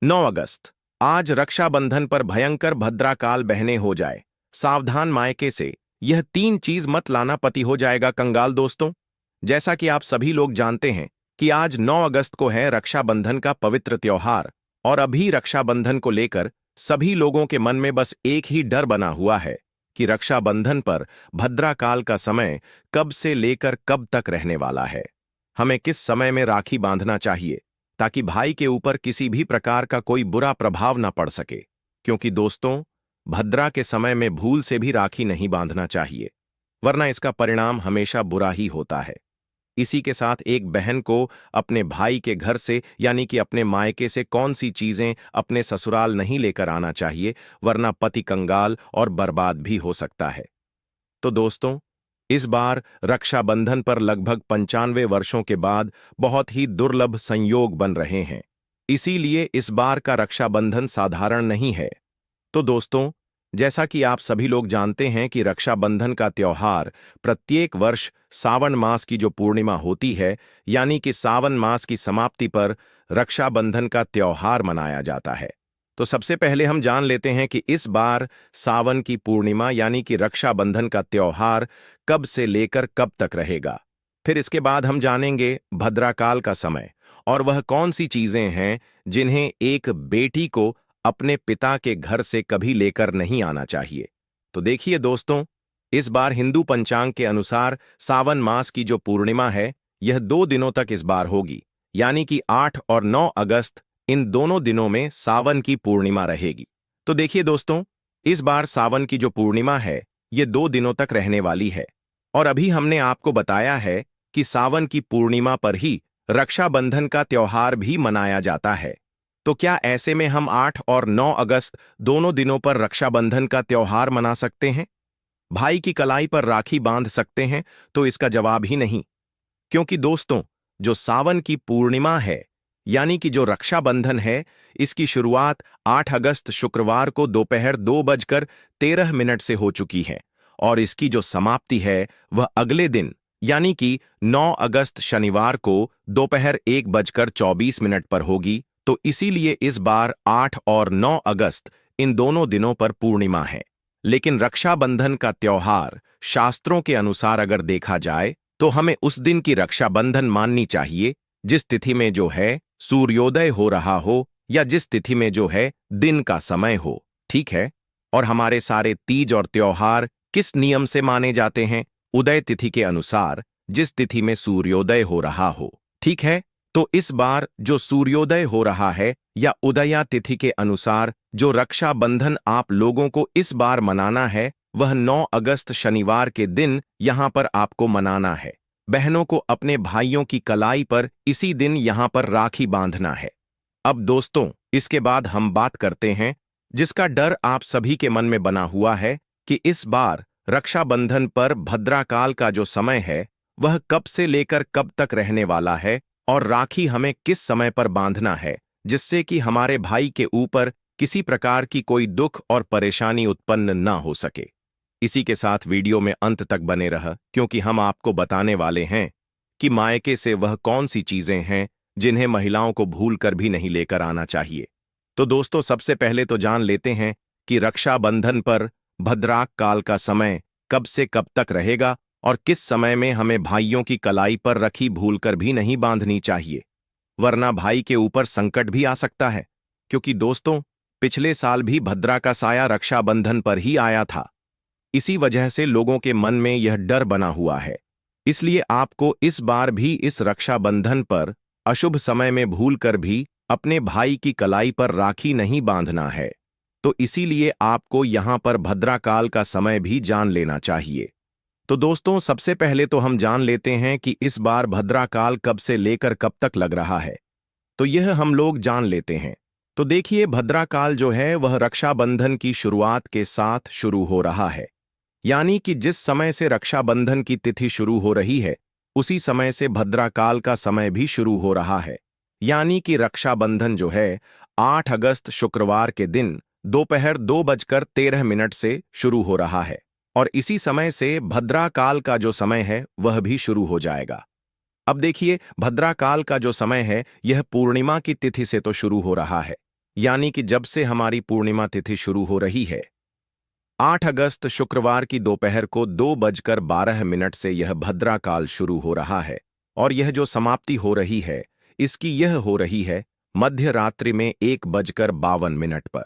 9 अगस्त। आज रक्षाबंधन पर भयंकर भद्राकाल बहने हो जाए। सावधान मायके से। यह 3 चीज मत लाना, पति हो जाएगा कंगाल। दोस्तों, जैसा कि आप सभी लोग जानते हैं कि आज 9 अगस्त को है रक्षाबंधन का पवित्र त्योहार। और अभी रक्षाबंधन को लेकर सभी लोगों के मन में बस एक ही डर बना हुआ है कि रक्षाबंधन पर भद्राकाल का समय कब से लेकर कब तक रहने वाला है। हमें किस समय में राखी बांधना चाहिए ताकि भाई के ऊपर किसी भी प्रकार का कोई बुरा प्रभाव ना पड़ सके। क्योंकि दोस्तों, भद्रा के समय में भूल से भी राखी नहीं बांधना चाहिए, वरना इसका परिणाम हमेशा बुरा ही होता है। इसी के साथ एक बहन को अपने भाई के घर से यानी कि अपने मायके से कौन सी चीजें अपने ससुराल नहीं लेकर आना चाहिए, वरना पति कंगाल और बर्बाद भी हो सकता है। तो दोस्तों, इस बार रक्षाबंधन पर लगभग 95 वर्षों के बाद बहुत ही दुर्लभ संयोग बन रहे हैं। इसीलिए इस बार का रक्षाबंधन साधारण नहीं है। तो दोस्तों, जैसा कि आप सभी लोग जानते हैं कि रक्षाबंधन का त्योहार प्रत्येक वर्ष सावन मास की जो पूर्णिमा होती है, यानी कि सावन मास की समाप्ति पर रक्षाबंधन का त्योहार मनाया जाता है। तो सबसे पहले हम जान लेते हैं कि इस बार सावन की पूर्णिमा यानी कि रक्षाबंधन का त्योहार कब से लेकर कब तक रहेगा। फिर इसके बाद हम जानेंगे भद्राकाल का समय और वह कौन सी चीजें हैं जिन्हें एक बेटी को अपने पिता के घर से कभी लेकर नहीं आना चाहिए। तो देखिए दोस्तों, इस बार हिंदू पंचांग के अनुसार सावन मास की जो पूर्णिमा है, यह 2 दिनों तक इस बार होगी, यानी कि 8 और 9 अगस्त इन दोनों दिनों में सावन की पूर्णिमा रहेगी। तो देखिए दोस्तों, इस बार सावन की जो पूर्णिमा है, ये 2 दिनों तक रहने वाली है। और अभी हमने आपको बताया है कि सावन की पूर्णिमा पर ही रक्षाबंधन का त्योहार भी मनाया जाता है। तो क्या ऐसे में हम 8 और 9 अगस्त दोनों दिनों पर रक्षाबंधन का त्योहार मना सकते हैं, भाई की कलाई पर राखी बांध सकते हैं? तो इसका जवाब ही नहीं। क्योंकि दोस्तों, जो सावन की पूर्णिमा है यानी कि जो रक्षाबंधन है, इसकी शुरुआत 8 अगस्त शुक्रवार को दोपहर 2:13 से हो चुकी है और इसकी जो समाप्ति है वह अगले दिन यानी कि 9 अगस्त शनिवार को दोपहर 1:24 पर होगी। तो इसीलिए इस बार 8 और 9 अगस्त इन दोनों दिनों पर पूर्णिमा है। लेकिन रक्षाबंधन का त्योहार शास्त्रों के अनुसार अगर देखा जाए तो हमें उस दिन की रक्षाबंधन माननी चाहिए जिस तिथि में जो है सूर्योदय हो रहा हो या जिस तिथि में जो है दिन का समय हो, ठीक है। और हमारे सारे तीज और त्योहार किस नियम से माने जाते हैं? उदय तिथि के अनुसार, जिस तिथि में सूर्योदय हो रहा हो, ठीक है। तो इस बार जो सूर्योदय हो रहा है या उदया तिथि के अनुसार जो रक्षाबंधन आप लोगों को इस बार मनाना है, वह 9 अगस्त शनिवार के दिन यहां पर आपको मनाना है। बहनों को अपने भाइयों की कलाई पर इसी दिन यहां पर राखी बांधना है। अब दोस्तों, इसके बाद हम बात करते हैं जिसका डर आप सभी के मन में बना हुआ है कि इस बार रक्षाबंधन पर भद्राकाल का जो समय है वह कब से लेकर कब तक रहने वाला है और राखी हमें किस समय पर बांधना है जिससे कि हमारे भाई के ऊपर किसी प्रकार की कोई दुख और परेशानी उत्पन्न ना हो सके। इसी के साथ वीडियो में अंत तक बने रह, क्योंकि हम आपको बताने वाले हैं कि मायके से वह कौन सी चीजें हैं जिन्हें महिलाओं को भूल कर भी नहीं लेकर आना चाहिए। तो दोस्तों, सबसे पहले तो जान लेते हैं कि रक्षाबंधन पर भद्राक काल का समय कब से कब तक रहेगा और किस समय में हमें भाइयों की कलाई पर रखी भूलकर भी नहीं बांधनी चाहिए, वरना भाई के ऊपर संकट भी आ सकता है। क्योंकि दोस्तों, पिछले साल भी भद्रा का साया रक्षाबंधन पर ही आया था। इसी वजह से लोगों के मन में यह डर बना हुआ है। इसलिए आपको इस बार भी इस रक्षाबंधन पर अशुभ समय में भूलकर भी अपने भाई की कलाई पर राखी नहीं बांधना है। तो इसीलिए आपको यहां पर भद्राकाल का समय भी जान लेना चाहिए। तो दोस्तों, सबसे पहले तो हम जान लेते हैं कि इस बार भद्राकाल कब से लेकर कब तक लग रहा है। तो यह हम लोग जान लेते हैं। तो देखिए, भद्राकाल जो है वह रक्षाबंधन की शुरुआत के साथ शुरू हो रहा है। यानी कि जिस समय से रक्षाबंधन की तिथि शुरू हो रही है उसी समय से भद्राकाल का समय भी शुरू हो रहा है। यानी कि रक्षाबंधन जो है 8 अगस्त शुक्रवार के दिन दोपहर 2:13 से शुरू हो रहा है और इसी समय से भद्राकाल का जो समय है वह भी शुरू हो जाएगा। अब देखिए, भद्राकाल का जो समय है यह पूर्णिमा की तिथि से तो शुरू हो रहा है, यानी कि जब से हमारी पूर्णिमा तिथि शुरू हो रही है। 8 अगस्त शुक्रवार की दोपहर को 2:12 से यह भद्रा काल शुरू हो रहा है और यह जो समाप्ति हो रही है इसकी यह हो रही है मध्य रात्रि में 1:52 पर।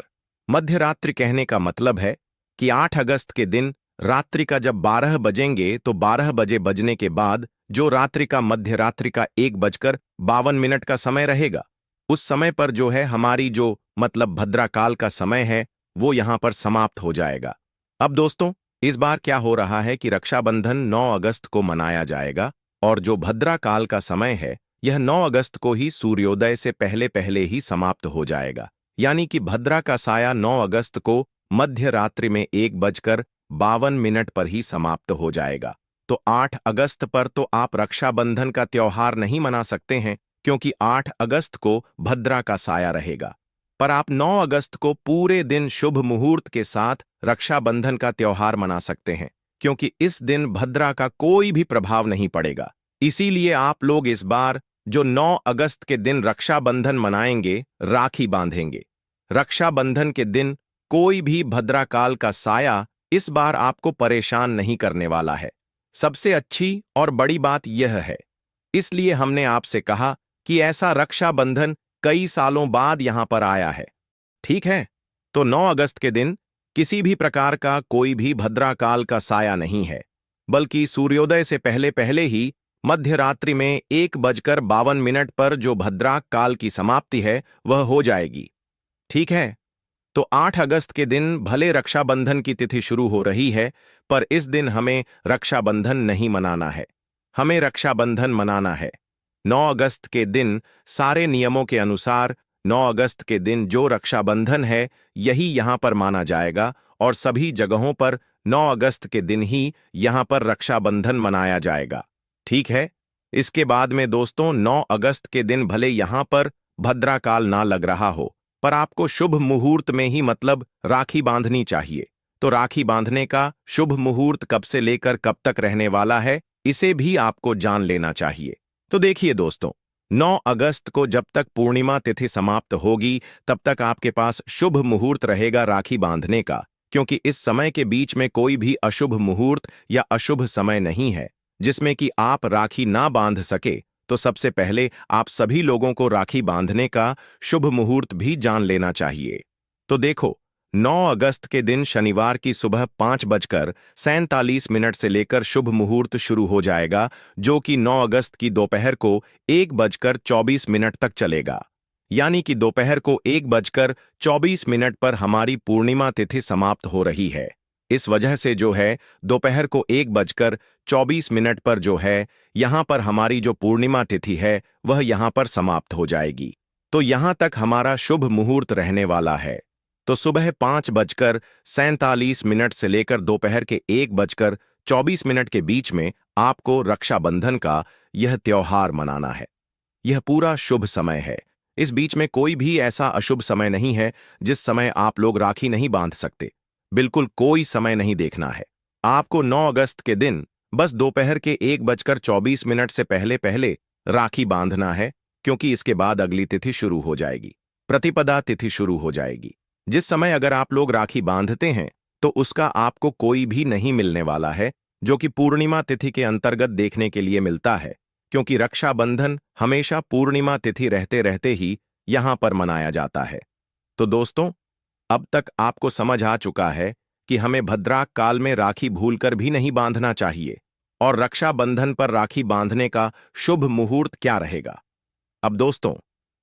मध्य रात्रि कहने का मतलब है कि 8 अगस्त के दिन रात्रि का जब 12 बजेंगे तो 12 बजे बजने के बाद जो रात्रि का मध्य रात्रि का 1:52 का समय रहेगा, उस समय पर जो है हमारी जो मतलब भद्रा काल का समय है वो यहां पर समाप्त हो जाएगा। अब दोस्तों, इस बार क्या हो रहा है कि रक्षाबंधन 9 अगस्त को मनाया जाएगा और जो भद्रा काल का समय है यह 9 अगस्त को ही सूर्योदय से पहले पहले ही समाप्त हो जाएगा। यानी कि भद्रा का साया 9 अगस्त को मध्य रात्रि में 1:52 पर ही समाप्त हो जाएगा। तो 8 अगस्त पर तो आप रक्षाबंधन का त्योहार नहीं मना सकते हैं क्योंकि 8 अगस्त को भद्रा का साया रहेगा। पर आप 9 अगस्त को पूरे दिन शुभ मुहूर्त के साथ रक्षाबंधन का त्योहार मना सकते हैं क्योंकि इस दिन भद्रा का कोई भी प्रभाव नहीं पड़ेगा। इसीलिए आप लोग इस बार जो 9 अगस्त के दिन रक्षाबंधन मनाएंगे, राखी बांधेंगे। रक्षाबंधन के दिन कोई भी भद्रा काल का साया इस बार आपको परेशान नहीं करने वाला है। सबसे अच्छी और बड़ी बात यह है, इसलिए हमने आपसे कहा कि ऐसा रक्षाबंधन कई सालों बाद यहां पर आया है। ठीक है, तो 9 अगस्त के दिन किसी भी प्रकार का कोई भी भद्रा काल का साया नहीं है, बल्कि सूर्योदय से पहले पहले ही मध्य रात्रि में 1:52 पर जो भद्रा काल की समाप्ति है वह हो जाएगी। ठीक है, तो 8 अगस्त के दिन भले रक्षाबंधन की तिथि शुरू हो रही है, पर इस दिन हमें रक्षाबंधन नहीं मनाना है। हमें रक्षाबंधन मनाना है 9 अगस्त के दिन। सारे नियमों के अनुसार 9 अगस्त के दिन जो रक्षाबंधन है यही यहां पर माना जाएगा और सभी जगहों पर 9 अगस्त के दिन ही यहां पर रक्षाबंधन मनाया जाएगा। ठीक है, इसके बाद में दोस्तों 9 अगस्त के दिन भले यहां पर भद्रा काल ना लग रहा हो, पर आपको शुभ मुहूर्त में ही मतलब राखी बांधनी चाहिए। तो राखी बांधने का शुभ मुहूर्त कब से लेकर कब तक रहने वाला है इसे भी आपको जान लेना चाहिए। तो देखिए दोस्तों, 9 अगस्त को जब तक पूर्णिमा तिथि समाप्त होगी तब तक आपके पास शुभ मुहूर्त रहेगा राखी बांधने का, क्योंकि इस समय के बीच में कोई भी अशुभ मुहूर्त या अशुभ समय नहीं है जिसमें कि आप राखी ना बांध सके। तो सबसे पहले आप सभी लोगों को राखी बांधने का शुभ मुहूर्त भी जान लेना चाहिए। तो देखो, 9 अगस्त के दिन शनिवार की सुबह 5:47 से लेकर शुभ मुहूर्त शुरू हो जाएगा, जो कि 9 अगस्त की दोपहर को 1:24 तक चलेगा। यानी कि दोपहर को 1:24 पर हमारी पूर्णिमा तिथि समाप्त हो रही है। इस वजह से जो है दोपहर को 1:24 पर जो है यहां पर हमारी जो पूर्णिमा तिथि है वह यहां पर समाप्त हो जाएगी। तो यहां तक हमारा शुभ मुहूर्त रहने वाला है। तो सुबह 5:47 से लेकर दोपहर के 1:24 के बीच में आपको रक्षाबंधन का यह त्योहार मनाना है। यह पूरा शुभ समय है। इस बीच में कोई भी ऐसा अशुभ समय नहीं है जिस समय आप लोग राखी नहीं बांध सकते। बिल्कुल कोई समय नहीं देखना है। आपको 9 अगस्त के दिन बस दोपहर के 1:24 से पहले पहले राखी बांधना है, क्योंकि इसके बाद अगली तिथि शुरू हो जाएगी, प्रतिपदा तिथि शुरू हो जाएगी। जिस समय अगर आप लोग राखी बांधते हैं तो उसका आपको कोई भी नहीं मिलने वाला है, जो कि पूर्णिमा तिथि के अंतर्गत देखने के लिए मिलता है, क्योंकि रक्षाबंधन हमेशा पूर्णिमा तिथि रहते रहते ही यहां पर मनाया जाता है। तो दोस्तों, अब तक आपको समझ आ चुका है कि हमें भद्रा काल में राखी भूलकर भी नहीं बांधना चाहिए और रक्षाबंधन पर राखी बांधने का शुभ मुहूर्त क्या रहेगा। अब दोस्तों,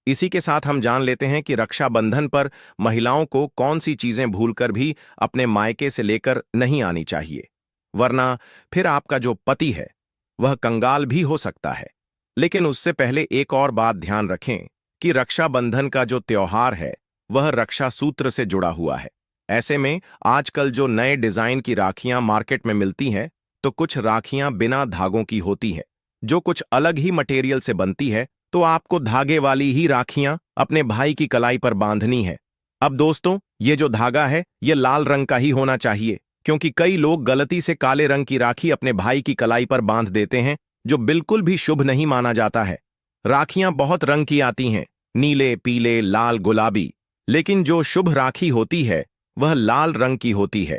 इसी के साथ हम जान लेते हैं कि रक्षाबंधन पर महिलाओं को कौन सी चीजें भूलकर भी अपने मायके से लेकर नहीं आनी चाहिए, वरना फिर आपका जो पति है वह कंगाल भी हो सकता है। लेकिन उससे पहले एक और बात ध्यान रखें कि रक्षाबंधन का जो त्योहार है वह रक्षा सूत्र से जुड़ा हुआ है। ऐसे में आजकल जो नए डिजाइन की राखियां मार्केट में मिलती हैं, तो कुछ राखियां बिना धागों की होती है, जो कुछ अलग ही मटेरियल से बनती है। तो आपको धागे वाली ही राखियां अपने भाई की कलाई पर बांधनी है। अब दोस्तों, ये जो धागा है ये लाल रंग का ही होना चाहिए, क्योंकि कई लोग गलती से काले रंग की राखी अपने भाई की कलाई पर बांध देते हैं, जो बिल्कुल भी शुभ नहीं माना जाता है। राखियां बहुत रंग की आती हैं, नीले, पीले, लाल, गुलाबी। लेकिन जो शुभ राखी होती है वह लाल रंग की होती है।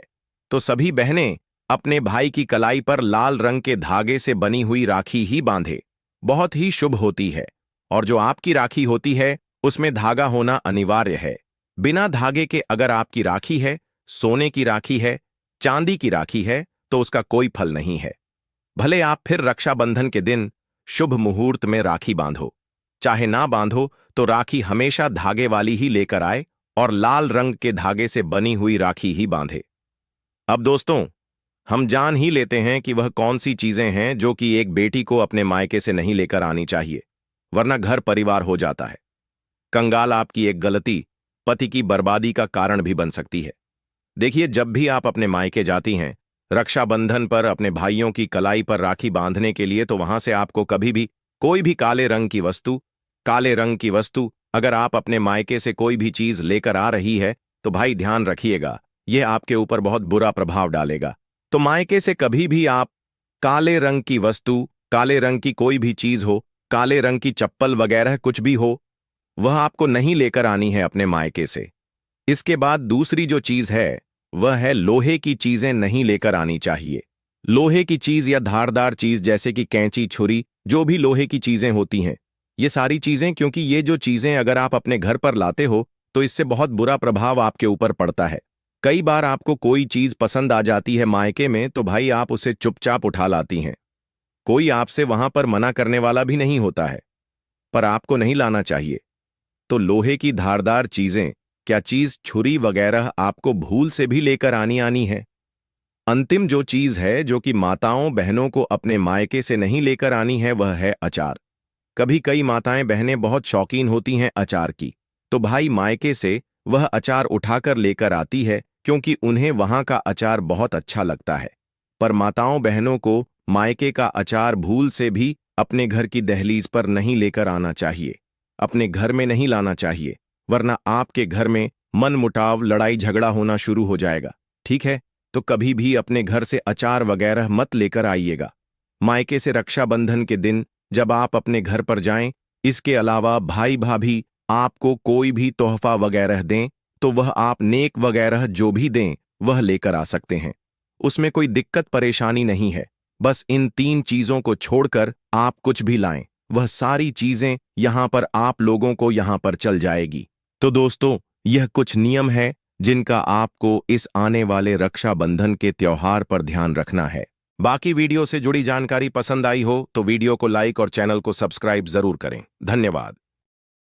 तो सभी बहनें अपने भाई की कलाई पर लाल रंग के धागे से बनी हुई राखी ही बांधे, बहुत ही शुभ होती है। और जो आपकी राखी होती है उसमें धागा होना अनिवार्य है। बिना धागे के अगर आपकी राखी है, सोने की राखी है, चांदी की राखी है, तो उसका कोई फल नहीं है। भले आप फिर रक्षाबंधन के दिन शुभ मुहूर्त में राखी बांधो, चाहे ना बांधो, तो राखी हमेशा धागे वाली ही लेकर आए और लाल रंग के धागे से बनी हुई राखी ही बांधे। अब दोस्तों, हम जान ही लेते हैं कि वह कौन सी चीजें हैं जो कि एक बेटी को अपने मायके से नहीं लेकर आनी चाहिए, वरना घर परिवार हो जाता है। कंगाल, आपकी एक गलती पति की बर्बादी का कारण भी बन सकती है। देखिए, जब भी आप अपने मायके जाती हैं रक्षाबंधन पर अपने भाइयों की कलाई पर राखी बांधने के लिए, तो वहां से आपको कभी भी कोई भी काले रंग की वस्तु अगर आप अपने मायके से कोई भी चीज लेकर आ रही है, तो भाई ध्यान रखिएगा, यह आपके ऊपर बहुत बुरा प्रभाव डालेगा। तो मायके से कभी भी आप काले रंग की वस्तु, काले रंग की कोई भी चीज हो, काले रंग की चप्पल वगैरह कुछ भी हो, वह आपको नहीं लेकर आनी है अपने मायके से। इसके बाद दूसरी जो चीज है वह है लोहे की चीजें नहीं लेकर आनी चाहिए। लोहे की चीज या धारदार चीज जैसे कि कैंची, छुरी, जो भी लोहे की चीजें होती हैं, ये सारी चीजें, क्योंकि ये जो चीजें अगर आप अपने घर पर लाते हो तो इससे बहुत बुरा प्रभाव आपके ऊपर पड़ता है। कई बार आपको कोई चीज पसंद आ जाती है मायके में, तो भाई आप उसे चुपचाप उठा लाती हैं। कोई आपसे वहां पर मना करने वाला भी नहीं होता है, पर आपको नहीं लाना चाहिए। तो लोहे की धारदार चीजें, क्या चीज छुरी वगैरह आपको भूल से भी लेकर आनी है। अंतिम जो चीज है जो कि माताओं बहनों को अपने मायके से नहीं लेकर आनी है, वह है अचार। कभी कई माताएं बहनें बहुत शौकीन होती हैं अचार की, तो भाई मायके से वह अचार उठाकर लेकर आती है क्योंकि उन्हें वहां का अचार बहुत अच्छा लगता है। पर माताओं बहनों को मायके का अचार भूल से भी अपने घर की दहलीज पर नहीं लेकर आना चाहिए, अपने घर में नहीं लाना चाहिए, वरना आपके घर में मनमुटाव, लड़ाई झगड़ा होना शुरू हो जाएगा। ठीक है, तो कभी भी अपने घर से अचार वगैरह मत लेकर आइएगा मायके से रक्षाबंधन के दिन जब आप अपने घर पर जाएं। इसके अलावा भाई भाभी आपको कोई भी तोहफा वगैरह दें तो वह आप नेक वगैरह जो भी दें वह लेकर आ सकते हैं, उसमें कोई दिक्कत परेशानी नहीं है। बस इन 3 चीजों को छोड़कर आप कुछ भी लाएं, वह सारी चीजें यहां पर आप लोगों को यहां पर चल जाएगी। तो दोस्तों, यह कुछ नियम है जिनका आपको इस आने वाले रक्षाबंधन के त्योहार पर ध्यान रखना है। बाकी वीडियो से जुड़ी जानकारी पसंद आई हो तो वीडियो को लाइक और चैनल को सब्सक्राइब जरूर करें। धन्यवाद।